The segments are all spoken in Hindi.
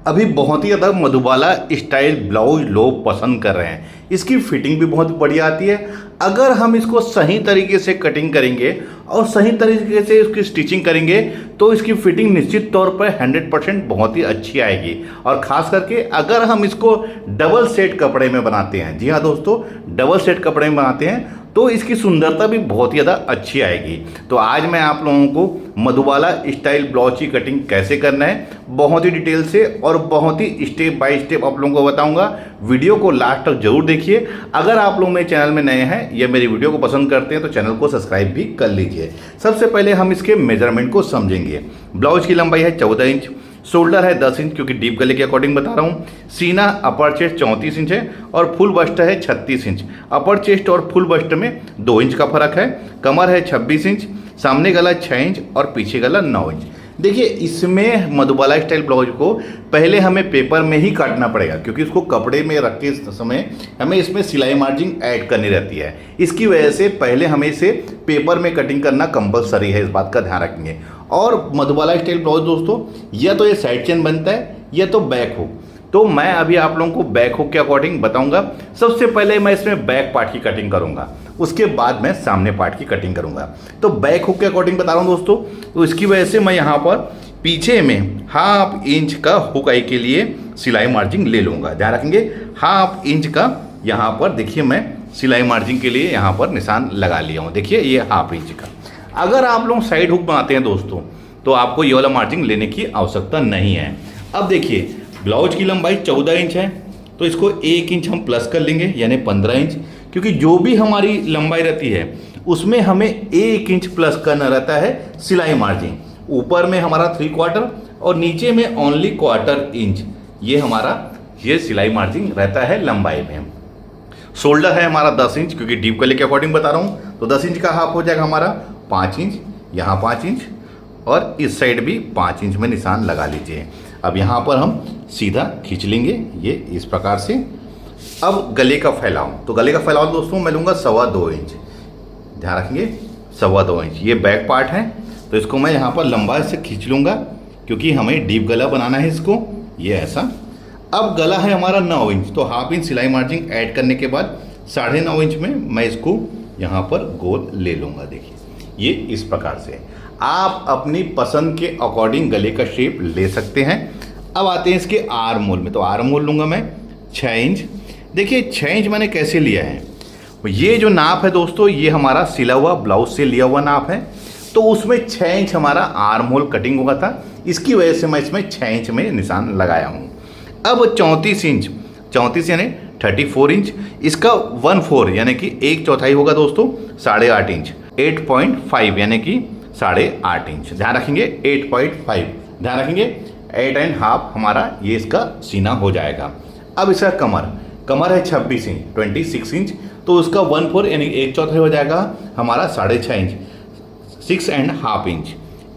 अभी बहुत ही ज़्यादा मधुबाला स्टाइल ब्लाउज लोग पसंद कर रहे हैं। इसकी फिटिंग भी बहुत बढ़िया आती है। अगर हम इसको सही तरीके से कटिंग करेंगे और सही तरीके से इसकी स्टिचिंग करेंगे तो इसकी फिटिंग निश्चित तौर पर 100% बहुत ही अच्छी आएगी। और ख़ास करके अगर हम इसको डबल सेट कपड़े में बनाते हैं, जी हाँ दोस्तों, डबल सेट कपड़े में बनाते हैं तो इसकी सुंदरता भी बहुत ही ज़्यादा अच्छी आएगी। तो आज मैं आप लोगों को मधुबाला स्टाइल ब्लाउज की कटिंग कैसे करना है बहुत ही डिटेल से और बहुत ही स्टेप बाय स्टेप आप लोगों को बताऊंगा। वीडियो को लास्ट तक जरूर देखिए। अगर आप लोग मेरे चैनल में नए हैं या मेरी वीडियो को पसंद करते हैं तो चैनल को सब्सक्राइब भी कर लीजिए। सबसे पहले हम इसके मेजरमेंट को समझेंगे। ब्लाउज की लंबाई है 14 इंच, शोल्डर है 10 इंच क्योंकि डीप गले के अकॉर्डिंग बता रहा हूँ, सीना अपर चेस्ट 34 इंच है और फुल बस्ट है 36 इंच। अपर चेस्ट और फुल बस्ट में 2 इंच का फर्क है। कमर है 26 इंच, सामने गला 6 इंच और पीछे गला 9 इंच। देखिए इसमें मधुबाला स्टाइल ब्लाउज को पहले हमें पेपर में ही काटना पड़ेगा क्योंकि इसको कपड़े में रखते समय हमें इसमें सिलाई मार्जिन ऐड करनी रहती है। इसकी वजह से पहले हमें इसे पेपर में कटिंग करना कंपलसरी है, इस बात का ध्यान रखेंगे। और मधुबाला स्टाइल ब्लाउज दोस्तों या तो ये साइड चेन बनता है या तो बैक हुक। तो मैं अभी आप लोगों को बैक हुक के अकॉर्डिंग बताऊंगा। सबसे पहले मैं इसमें बैक पार्ट की कटिंग करूंगा, उसके बाद मैं सामने पार्ट की कटिंग करूंगा। तो बैक हुक के अकॉर्डिंग बता रहा हूं दोस्तों। तो इसकी वजह से मैं यहाँ पर पीछे में 1/2 इंच का हुक आई के लिए सिलाई मार्जिन ले लूँगा। ध्यान रखेंगे 1/2 इंच का यहाँ पर देखिए मैं सिलाई मार्जिन के लिए यहाँ पर निशान लगा लिया हूँ। देखिए ये 1/2 इंच का। अगर आप लोग साइड हुक बनाते हैं दोस्तों तो आपको ये वाला मार्जिन लेने की आवश्यकता नहीं है। अब देखिए ब्लाउज की लंबाई 14 इंच है तो इसको 1 इंच हम प्लस कर लेंगे यानी 15 इंच, क्योंकि जो भी हमारी लंबाई रहती है उसमें हमें 1 इंच प्लस करना रहता है सिलाई मार्जिन। ऊपर में हमारा 3/4 और नीचे में ओनली 1/4 इंच ये हमारा ये सिलाई मार्जिन रहता है लंबाई में। शोल्डर है हमारा 10 इंच क्योंकि डीप गले के अकॉर्डिंग बता रहा हूँ। तो 10 इंच का हाफ हो जाएगा हमारा 5 इंच, यहाँ 5 इंच और इस साइड भी 5 इंच में निशान लगा लीजिए। अब यहाँ पर हम सीधा खींच लेंगे ये इस प्रकार से। अब गले का फैलाव, तो गले का फैलाव दोस्तों मैं लूँगा 2.25 इंच। ध्यान रखेंगे 2.25 इंच ये बैक पार्ट है तो इसको मैं यहाँ पर लंबा से खींच लूँगा क्योंकि हमें डीप गला बनाना है इसको, ये ऐसा। अब गला है हमारा 9 इंच तो 1/2 इंच सिलाई मार्जिन ऐड करने के बाद 9.5 इंच में मैं इसको यहाँ पर गोल ले लूँगा। देखिए ये इस प्रकार से आप अपनी पसंद के अकॉर्डिंग गले का शेप ले सकते हैं। अब आते हैं इसके आर्म होल में। तो आर्म होल लूँगा मैं 6 इंच। देखिए 6 इंच मैंने कैसे लिया है, ये जो नाप है दोस्तों ये हमारा सिला हुआ ब्लाउज से लिया हुआ नाप है। तो उसमें 6 इंच हमारा आर्म होल कटिंग हुआ था, इसकी वजह से मैं इसमें 6 इंच में निशान लगाया हूँ। अब 34 इंच, 34 यानी 34 इंच, इसका 1/4 यानी कि 1/4 होगा दोस्तों 8.5 इंच। 8.5 यानी कि 8.5 इंच। ध्यान रखेंगे 8.5, ध्यान रखेंगे 8.5 हमारा ये इसका सीना हो जाएगा। अब इसका कमर है 26 इंच 26 इंच तो उसका 1/4 यानी 1/4 हो जाएगा हमारा 6.5 इंच। 6.5 इंच,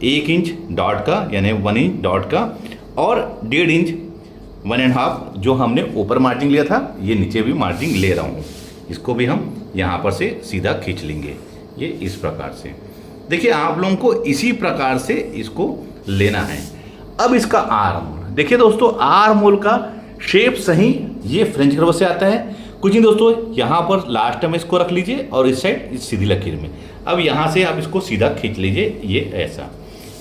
1 इंच डॉट का यानी 1 इंच डॉट का और 1.5 इंच 1.5 जो हमने ऊपर मार्जिन लिया था ये नीचे भी मार्जिन ले रहा हूँ। इसको भी हम यहाँ पर से सीधा खींच लेंगे ये इस प्रकार से। देखिए आप लोगों को इसी प्रकार से इसको लेना है। अब इसका आर्म होल, देखिए दोस्तों आर्म होल का शेप सही ये फ्रेंच कर्व से आता है। कुछ नहीं दोस्तों यहाँ पर लास्ट में इसको रख लीजिए और इस साइड इस सीधी लकीर में। अब यहाँ से आप इसको सीधा खींच लीजिए ये ऐसा।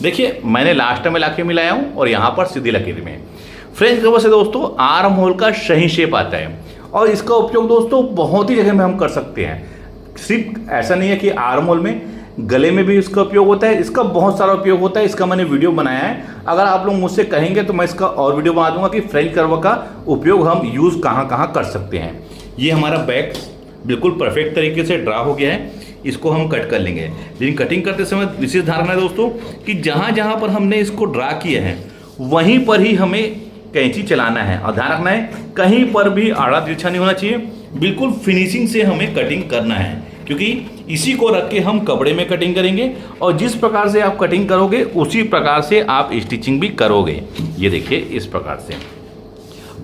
देखिए मैंने लास्ट में लाके मिलाया हूँ और यहाँ पर सीधी लकीर में। फ्रेंच कर्व से दोस्तों आर्म होल का सही शेप आता है और इसका उपयोग दोस्तों बहुत ही जगह में हम कर सकते हैं। सिर्फ ऐसा नहीं है कि आर्म होल में, गले में भी इसका उपयोग होता है। इसका बहुत सारा उपयोग होता है, इसका मैंने वीडियो बनाया है। अगर आप लोग मुझसे कहेंगे तो मैं इसका और वीडियो बना दूंगा कि फ्रेंच कर्व का उपयोग हम यूज़ कहाँ कहाँ कर सकते हैं। ये हमारा बैक बिल्कुल परफेक्ट तरीके से ड्रा हो गया है, इसको हम कट कर लेंगे। लेकिन कटिंग करते समय विशेष ध्यान रखना है दोस्तों कि जहाँ जहाँ पर हमने इसको ड्रा किया है वहीं पर ही हमें कैंची चलाना है। और ध्यान रखना है कहीं पर भी आड़ा तिरछा नहीं होना चाहिए, बिल्कुल फिनिशिंग से हमें कटिंग करना है क्योंकि इसी को रख के हम कपड़े में कटिंग करेंगे और जिस प्रकार से आप कटिंग करोगे उसी प्रकार से आप स्टिचिंग भी करोगे। ये देखिए इस प्रकार से।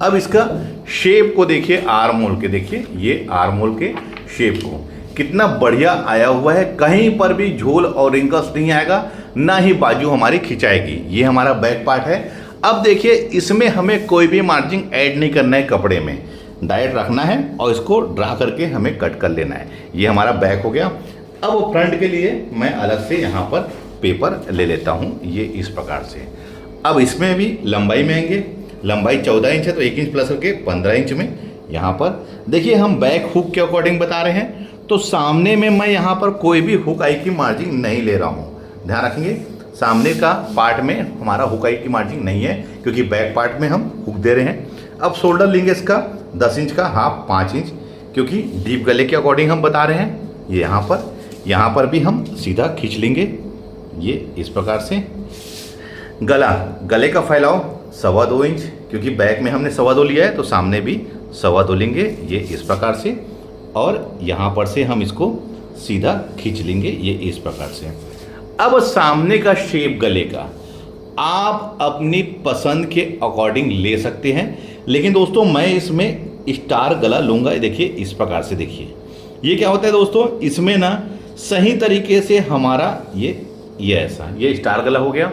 अब इसका शेप को देखिए आर्म होल के, देखिए ये आर्म होल के शेप को कितना बढ़िया आया हुआ है। कहीं पर भी झोल और रिंकल्स नहीं आएगा, ना ही बाजू हमारी खिंचाएगी। ये हमारा बैक पार्ट है। अब देखिए इसमें हमें कोई भी मार्जिन ऐड नहीं करना है कपड़े में, डायरेक्ट रखना है और इसको ड्रा करके हमें कट कर लेना है। ये हमारा बैक हो गया। अब फ्रंट के लिए मैं अलग से यहाँ पर पेपर ले लेता हूँ, ये इस प्रकार से। अब इसमें भी लंबाई में आएंगे, लंबाई 14 इंच है तो 1 इंच प्लस करके 15 इंच में यहाँ पर देखिए हम बैक हुक के अकॉर्डिंग बता रहे हैं, तो सामने में मैं यहाँ पर कोई भी हुक आई की मार्जिन नहीं ले रहा हूँ। ध्यान रखेंगे सामने का पार्ट में हमारा हुक आई की मार्जिन नहीं है, क्योंकि बैक पार्ट में हम हुक दे रहे हैं। अब शोल्डर लेंगे इसका 10 इंच का, हाफ 5 इंच, क्योंकि डीप गले के अकॉर्डिंग हम बता रहे हैं। ये यहाँ पर भी हम सीधा खींच लेंगे, ये इस प्रकार से। गले का फैलाव 2.25 इंच, क्योंकि बैक में हमने 2.25 लिया है तो सामने भी 2.25 लेंगे, ये इस प्रकार से। और यहाँ पर से हम इसको सीधा खींच लेंगे, ये इस प्रकार से। अब सामने का शेप गले का आप अपनी पसंद के अकॉर्डिंग ले सकते हैं, लेकिन दोस्तों मैं इसमें स्टार गला लूँगा। देखिए इस प्रकार से, देखिए ये क्या होता है दोस्तों, इसमें ना सही तरीके से हमारा ये ऐसा ये स्टार गला हो गया।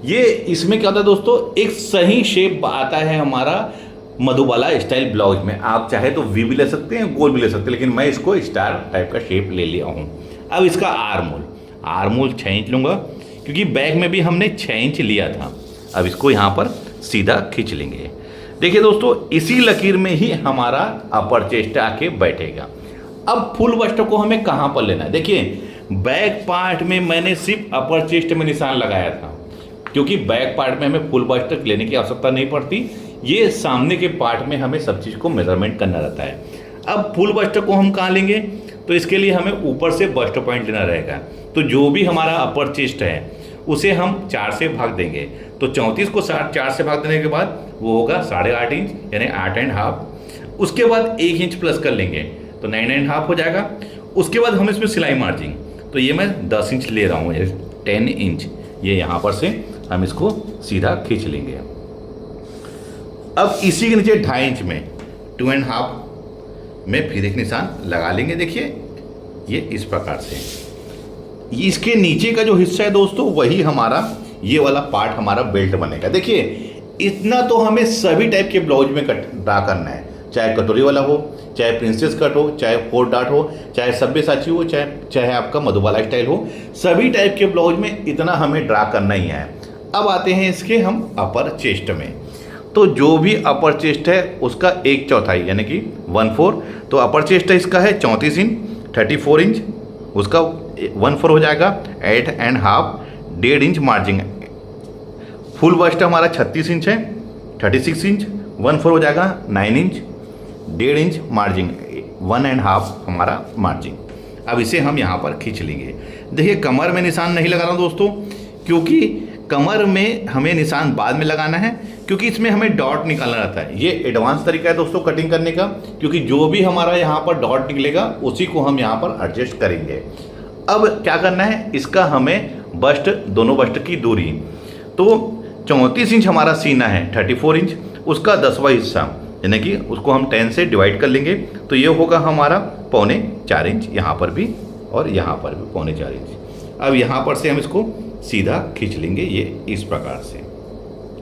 ये इसमें क्या होता है दोस्तों, एक सही शेप आता है हमारा मधुबाला स्टाइल ब्लाउज में। आप चाहे तो वी भी ले सकते हैं, गोल भी ले सकते हैं, लेकिन मैं इसको स्टार टाइप का शेप ले लिया हूँ। अब इसका आर्म होल 6 इंच लूँगा, क्योंकि बैक में भी हमने 6 इंच लिया था। अब इसको यहाँ पर सीधा खींच लेंगे। देखिए दोस्तों इसी लकीर में ही हमारा अपर चेस्ट आके बैठेगा। अब फुल बस्ट को हमें कहाँ पर लेना है, देखिए बैक पार्ट में मैंने सिर्फ अपर चेस्ट में निशान लगाया था, क्योंकि बैक पार्ट में हमें फुल बस्ट लेने की आवश्यकता नहीं पड़ती। ये सामने के पार्ट में हमें सब चीज़ को मेजरमेंट करना रहता है। अब फुल बस्ट को हम कहाँ लेंगे, तो इसके लिए हमें ऊपर से बस्ट पॉइंट लेना रहेगा। तो जो भी हमारा अपर चेस्ट है उसे हम 4 से भाग देंगे, तो 34 को 4 से भाग देने के बाद वो होगा 8.5 इंच, यानी 8.5। उसके बाद 1 इंच प्लस कर लेंगे तो 9.5 हो जाएगा। उसके बाद हम इसमें सिलाई मार्जिन, तो ये मैं 10 इंच ले रहा हूँ, 10 इंच। ये यहाँ पर से हम इसको सीधा खींच लेंगे। अब इसी के नीचे 2.5 इंच में 2.5 में फिर एक निशान लगा लेंगे। देखिए ये इस प्रकार से। इसके नीचे का जो हिस्सा है दोस्तों, वही हमारा ये वाला पार्ट हमारा बेल्ट बनेगा। देखिए इतना तो हमें सभी टाइप के ब्लाउज में ड्रा करना है, चाहे कटोरी वाला हो, चाहे प्रिंसेस कट हो, चाहे 4 डाट हो, चाहे सब्यसाची हो, चाहे आपका मधुबाला स्टाइल हो, सभी टाइप के ब्लाउज में इतना हमें ड्रा करना ही है। अब आते हैं इसके हम अपर चेस्ट में। तो जो भी अपर चेस्ट है उसका 1/4 यानी कि 1/4, तो अपर चेस्ट है इसका है 34 इंच, 34 इंच, उसका 1/4 हो जाएगा 8.5, 1.5 इंच मार्जिन है। फुल बस्ट हमारा 36 इंच है, 36 इंच, 1/4 हो जाएगा 9 इंच, 1.5 इंच मार्जिन, 1.5 हमारा मार्जिन। अब इसे हम यहाँ पर खींच लेंगे। देखिए कमर में निशान नहीं लगा रहा हूँ दोस्तों, क्योंकि कमर में हमें निशान बाद में लगाना है, क्योंकि इसमें हमें डॉट निकालना रहता है। ये एडवांस तरीका है दोस्तों कटिंग करने का, क्योंकि जो भी हमारा यहाँ पर डॉट निकलेगा उसी को हम यहाँ पर एडजस्ट करेंगे। अब क्या करना है, इसका हमें बस्ट, दोनों बस्ट की दूरी, तो 34 इंच हमारा सीना है, 34 इंच, उसका 10वां हिस्सा यानी कि उसको हम 10 से डिवाइड कर लेंगे, तो ये होगा हमारा 3.25 इंच यहाँ पर भी, और यहाँ पर भी 3.25 इंच। अब यहाँ पर से हम इसको सीधा खींच लेंगे, ये इस प्रकार से।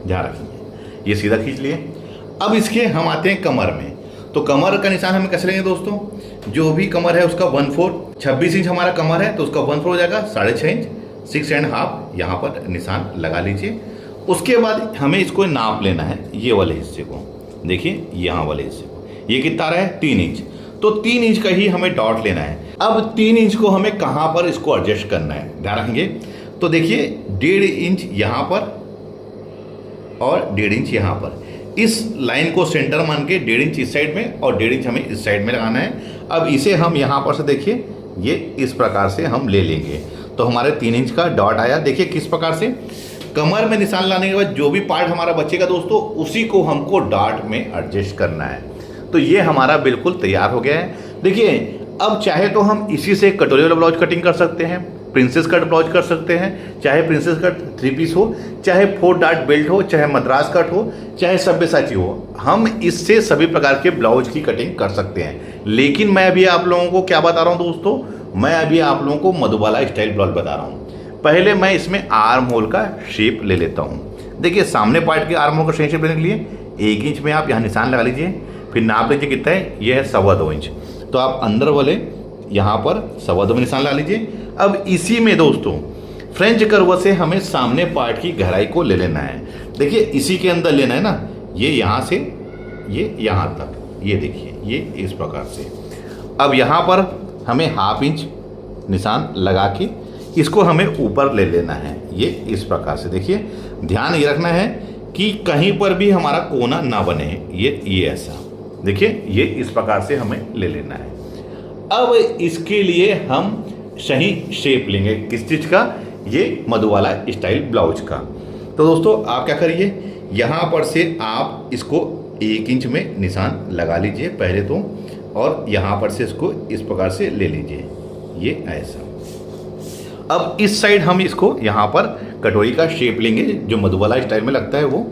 ध्यान रखिए ये सीधा खींच लिए। अब इसके हम आते हैं कमर में। तो कमर का निशान हमें कैसे लेंगे दोस्तों, जो भी कमर है उसका 1/4, 26 इंच हमारा कमर है तो उसका 1/4 हो जाएगा 6.5 इंच, 6.5 यहाँ पर निशान लगा लीजिए। उसके बाद हमें इसको नाप लेना है, ये वाले हिस्से को, देखिए यहाँ वाले हिस्से को, ये कितना रहा है 3 इंच, तो 3 इंच का ही हमें डॉट लेना है। अब 3 इंच को हमें कहाँ पर इसको एडजस्ट करना है, ध्यान रखेंगे। तो देखिए 1.5 इंच यहाँ पर और 1.5 इंच यहाँ पर, इस लाइन को सेंटर मान के 1.5 इंच इस साइड में और 1.5 इंच हमें इस साइड में लगाना है। अब इसे हम यहाँ पर से देखिए ये इस प्रकार से हम ले लेंगे, तो हमारे 3 इंच का डॉट आया। देखिए किस प्रकार से कमर में निशान लाने के बाद जो भी पार्ट हमारा बचेगा दोस्तों, उसी को हमको डॉट में एडजस्ट करना है। तो ये हमारा बिल्कुल तैयार हो गया है। देखिए अब चाहे तो हम इसी से कटोरी वाला ब्लाउज कटिंग कर सकते हैं, प्रिंसेस कट ब्लाउज कर सकते हैं, चाहे प्रिंसेस कट 3 पीस हो, चाहे 4 डार्ट बेल्ट हो, चाहे मद्रास कट हो, चाहे सब्यसाची हो, हम इससे सभी प्रकार के ब्लाउज की कटिंग कर सकते हैं। लेकिन मैं अभी आप लोगों को क्या बता रहा हूँ दोस्तों, मैं अभी आप लोगों को मधुबाला स्टाइल ब्लाउज बता रहा हूँ। पहले मैं इसमें आर्म होल का शेप ले लेता हूँ। देखिए सामने पार्ट के आर्म होल का सही शेप लेने के लिए 1 इंच में आप यहाँ निशान लगा लीजिए, फिर नाप लीजिए कितना है, ये है 2.25 इंच। तो आप अंदर वाले यहाँ पर 2.25 में निशान लगा लीजिए। अब इसी में दोस्तों फ्रेंच कर्व से हमें सामने पार्ट की गहराई को ले लेना है। देखिए इसी के अंदर लेना है ना, ये यहाँ से ये यहाँ तक, ये देखिए ये इस प्रकार से। अब यहाँ पर हमें 1/2 इंच निशान लगा के इसको हमें ऊपर ले लेना है, ये इस प्रकार से। देखिए ध्यान ये रखना है कि कहीं पर भी हमारा कोना ना बने, ये ऐसा देखिए, ये इस प्रकार से हमें ले लेना है। अब इसके लिए हम सही शेप लेंगे किस चीज़ का, ये मधुबाला स्टाइल ब्लाउज का। तो दोस्तों आप क्या करिए, यहाँ पर से आप इसको 1 इंच में निशान लगा लीजिए पहले तो, और यहाँ पर से इसको इस प्रकार से ले लीजिए, ये ऐसा। अब इस साइड हम इसको यहाँ पर कटोरी का शेप लेंगे जो मधुबाला स्टाइल में लगता है वो।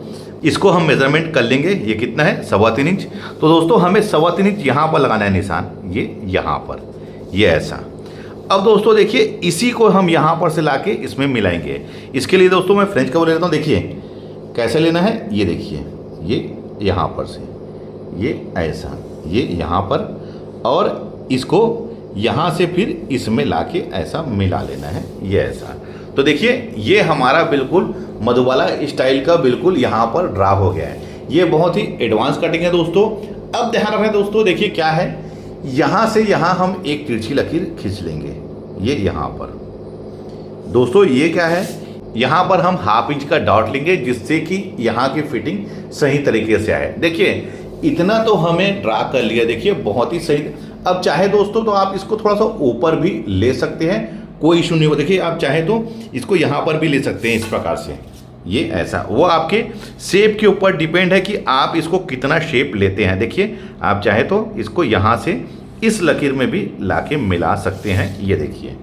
इसको हम मेजरमेंट कर लेंगे, ये कितना है 3.25 इंच। तो दोस्तों हमें 3.25 इंच यहाँ पर लगाना है निशान, ये यहाँ पर, ये ऐसा। अब दोस्तों देखिए इसी को हम यहाँ पर से लाके इसमें मिलाएंगे। इसके लिए दोस्तों मैं फ्रेंच कर्व ले लेता हूँ। देखिए कैसे लेना है, ये देखिए ये यहाँ पर से, ये ऐसा, ये यहाँ पर, और इसको यहाँ से फिर इसमें लाके ऐसा मिला लेना है, ये ऐसा। तो देखिए ये हमारा बिल्कुल मधुबाला स्टाइल का बिल्कुल यहाँ पर ड्रा हो गया है। ये बहुत ही एडवांस कटिंग है दोस्तों। अब ध्यान रखें दोस्तों, देखिए क्या है, यहाँ से यहाँ हम एक तिरछी लकीर खींच लेंगे, ये यहाँ पर। दोस्तों ये क्या है, यहाँ पर हम 1/2 इंच का डॉट लेंगे जिससे कि यहाँ की फिटिंग सही तरीके से आए। देखिए इतना तो हमें ड्रा कर लिया, देखिए बहुत ही सही। अब चाहे दोस्तों तो आप इसको थोड़ा सा ऊपर भी ले सकते हैं, कोई इशू नहीं होगा। देखिए आप चाहे तो इसको यहाँ पर भी ले सकते हैं इस प्रकार से, ये ऐसा। वो आपके शेप के ऊपर डिपेंड है कि आप इसको कितना शेप लेते हैं। देखिए आप चाहे तो इसको यहाँ से इस लकीर में भी लाके मिला सकते हैं, ये देखिए।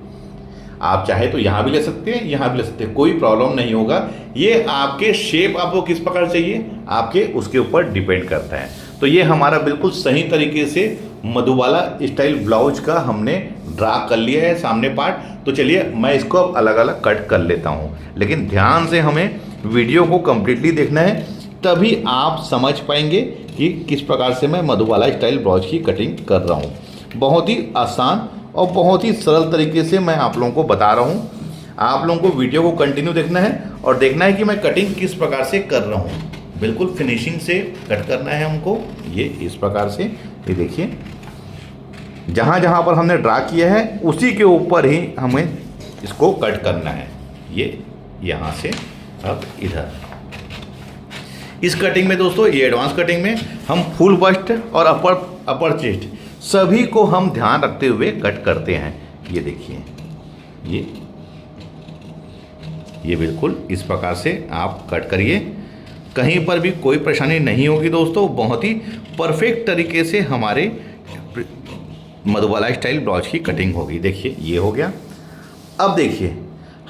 आप चाहे तो यहाँ भी ले सकते हैं, यहाँ भी ले सकते हैं, कोई प्रॉब्लम नहीं होगा। ये आपके शेप आपको किस प्रकार चाहिए, आपके उसके ऊपर डिपेंड करता है। तो ये हमारा बिल्कुल सही तरीके से मधुबाला स्टाइल ब्लाउज का हमने ड्रा कर लिया है सामने पार्ट। तो चलिए मैं इसको अब अलग अलग कट कर लेता हूँ, लेकिन ध्यान से हमें वीडियो को कम्प्लीटली देखना है, तभी आप समझ पाएंगे कि किस प्रकार से मैं मधुबाला स्टाइल ब्लाउज की कटिंग कर रहा हूँ। बहुत ही आसान और बहुत ही सरल तरीके से मैं आप लोगों को बता रहा हूँ। आप लोगों को वीडियो को कंटिन्यू देखना है और देखना है कि मैं कटिंग किस प्रकार से कर रहा हूँ। बिल्कुल फिनिशिंग से कट करना है हमको, ये इस प्रकार से। ये देखिए जहाँ जहाँ पर हमने ड्रा किया है उसी के ऊपर ही हमें इसको कट करना है, ये यहाँ से अब इधर। इस कटिंग में दोस्तों, ये एडवांस कटिंग में हम फुल बस्ट और अपर चेस्ट सभी को हम ध्यान रखते हुए कट करते हैं। ये देखिए ये बिल्कुल इस प्रकार से आप कट करिए, कहीं पर भी कोई परेशानी नहीं होगी दोस्तों। बहुत ही परफेक्ट तरीके से हमारे मधुबाला स्टाइल ब्लाउज की कटिंग होगी। देखिए ये हो गया। अब देखिए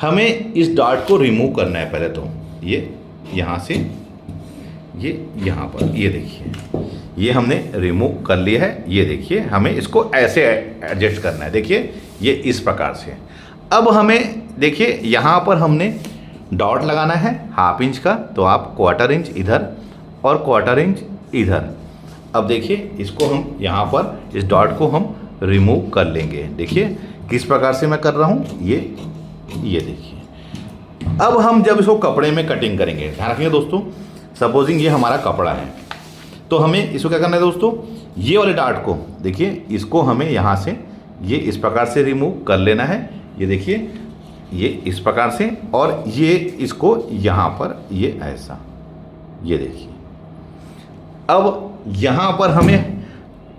हमें इस डॉट को रिमूव करना है पहले तो, ये यहाँ से ये यहाँ पर, ये देखिए ये हमने रिमूव कर लिया है। ये देखिए हमें इसको ऐसे एडजस्ट करना है, देखिए ये इस प्रकार से। अब हमें देखिए यहाँ पर हमने डॉट लगाना है 1/2 इंच का, तो आप 1/4 इंच इधर और 1/4 इंच इधर। अब देखिए इसको हम यहाँ पर इस डॉट को हम रिमूव कर लेंगे। देखिए किस प्रकार से मैं कर रहा हूँ, ये देखिए। अब हम जब इसको कपड़े में कटिंग करेंगे, ध्यान रखिए दोस्तों, सपोजिंग ये हमारा कपड़ा है, तो हमें इसको क्या करना है दोस्तों, ये वाले डॉट को देखिए, इसको हमें यहाँ से ये इस प्रकार से रिमूव कर लेना है। ये देखिए ये इस प्रकार से, और ये इसको यहाँ पर ये ऐसा, ये देखिए। अब यहाँ पर हमें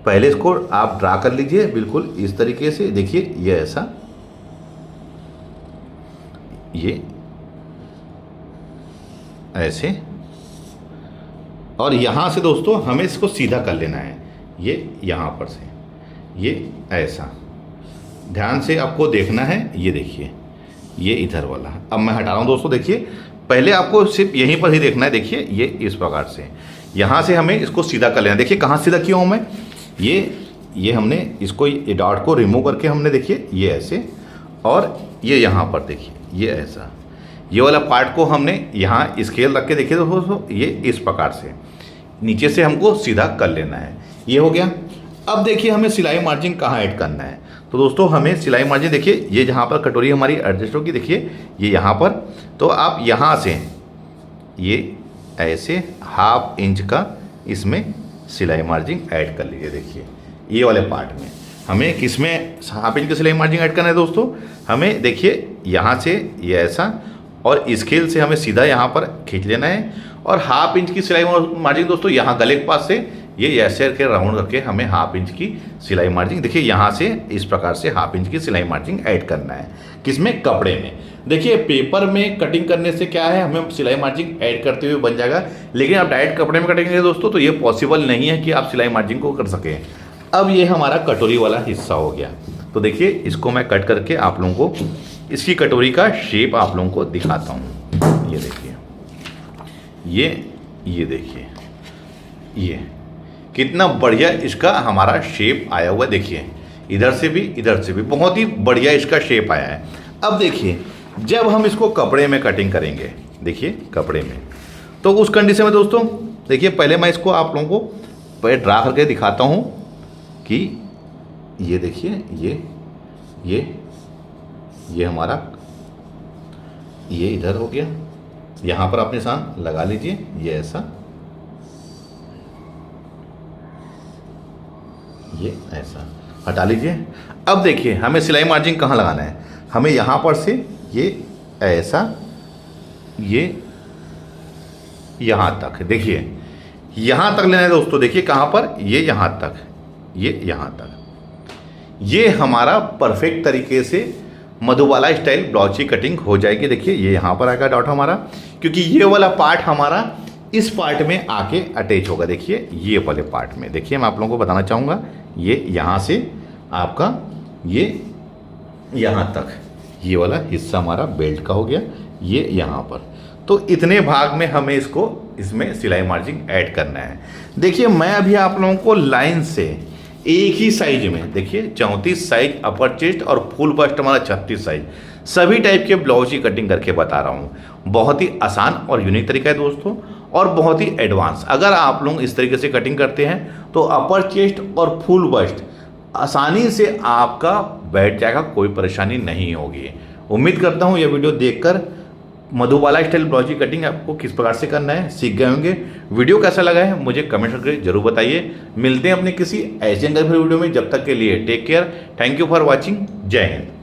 पहले इसको आप ड्रा कर लीजिए बिल्कुल इस तरीके से। देखिए ये ऐसा, ये ऐसे, और यहाँ से दोस्तों हमें इसको सीधा कर लेना है, ये यहाँ पर से ये ऐसा। ध्यान से आपको देखना है, ये देखिए ये इधर वाला। अब मैं हटा रहा हूँ दोस्तों, देखिए पहले आपको सिर्फ यहीं पर ही देखना है। देखिए ये इस प्रकार से यहाँ से हमें इसको सीधा कर लेना है। देखिए कहाँ सीधा किया हूँ मैं, ये हमने इसको ये डॉट को रिमूव करके हमने देखिए ये ऐसे, और ये यहाँ पर देखिए ये ऐसा। ये वाला पार्ट को हमने यहाँ स्केल रख के देखिए दोस्तों, ये इस प्रकार से नीचे से हमको सीधा कर लेना है। ये हो गया। अब देखिए हमें सिलाई मार्जिन कहाँ ऐड करना है। तो दोस्तों हमें सिलाई मार्जिन देखिए, ये जहाँ पर कटोरी हमारी एडजस्ट होगी, देखिए ये यहाँ पर, तो आप यहाँ से ये ऐसे 1/2 इंच का इसमें सिलाई मार्जिन ऐड कर लीजिए। देखिए ये वाले पार्ट में हमें किसमें 1/2 इंच का सिलाई मार्जिन ऐड करना है दोस्तों। हमें देखिए यहाँ से ये ऐसा और स्केल से हमें सीधा यहाँ पर खींच लेना है, और 1/2 इंच की सिलाई मार्जिन दोस्तों यहाँ गले के पास से ये ऐसे करके राउंड करके हमें 1/2 इंच की सिलाई मार्जिन, देखिए यहाँ से इस प्रकार से 1/2 इंच की सिलाई मार्जिन ऐड करना है। किसमें? कपड़े में। देखिए पेपर में कटिंग करने से क्या है, हमें सिलाई मार्जिन ऐड करते हुए बन जाएगा, लेकिन आप डायरेक्ट कपड़े में कटेंगे दोस्तों तो ये पॉसिबल नहीं है कि आप सिलाई मार्जिन को कर सकें। अब ये हमारा कटोरी वाला हिस्सा हो गया। तो देखिए इसको मैं कट करके आप लोगों को इसकी कटोरी का शेप आप लोगों को दिखाता हूँ। ये देखिए, ये देखिए ये कितना बढ़िया इसका हमारा शेप आया हुआ है। देखिए इधर से भी बहुत ही बढ़िया इसका शेप आया है। अब देखिए जब हम इसको कपड़े में कटिंग करेंगे, देखिए कपड़े में, तो उस कंडीशन में दोस्तों देखिए पहले मैं इसको आप लोगों को पहले ड्रा करके दिखाता हूँ कि ये देखिए ये हमारा ये इधर हो गया, यहाँ पर आप निशान लगा लीजिए, ये ऐसा, ये ऐसा हटा लीजिए। अब देखिए हमें सिलाई मार्जिन कहाँ लगाना है, हमें यहाँ पर से ये ऐसा, ये यहाँ तक, देखिए यहाँ तक लेना है दोस्तों। देखिए कहाँ पर, ये यहाँ तक, ये यहाँ तक, ये हमारा परफेक्ट तरीके से मधुबाला स्टाइल ब्लाउज की कटिंग हो जाएगी। देखिए ये यहाँ पर आएगा डॉट हमारा, क्योंकि ये वाला पार्ट हमारा इस पार्ट में आके अटैच होगा। देखिए ये वाले पार्ट में, देखिए मैं आप लोगों को बताना चाहूँगा, ये यहाँ से आपका ये यहाँ तक ये वाला हिस्सा हमारा बेल्ट का हो गया, ये यहाँ पर। तो इतने भाग में हमें इसमें सिलाई मार्जिन ऐड करना है। देखिए मैं अभी आप लोगों को लाइन से एक ही साइज में, देखिए 34 साइज अपर चेस्ट और फुल बस्ट हमारा 36 साइज, सभी टाइप के ब्लाउज की कटिंग करके बता रहा हूँ। बहुत ही आसान और यूनिक तरीका है दोस्तों, और बहुत ही एडवांस। अगर आप लोग इस तरीके से कटिंग करते हैं तो अपर चेस्ट और फुल बस्ट आसानी से आपका बैठ जाएगा, कोई परेशानी नहीं होगी। उम्मीद करता हूँ यह वीडियो देखकर मधुबाला स्टाइल ब्लाउज की कटिंग आपको किस प्रकार से करना है सीख गए होंगे। वीडियो कैसा लगा है मुझे कमेंट करके जरूर बताइए। मिलते हैं अपने किसी ऐसे वीडियो में, जब तक के लिए take care, thank you for watching, जय हिंद।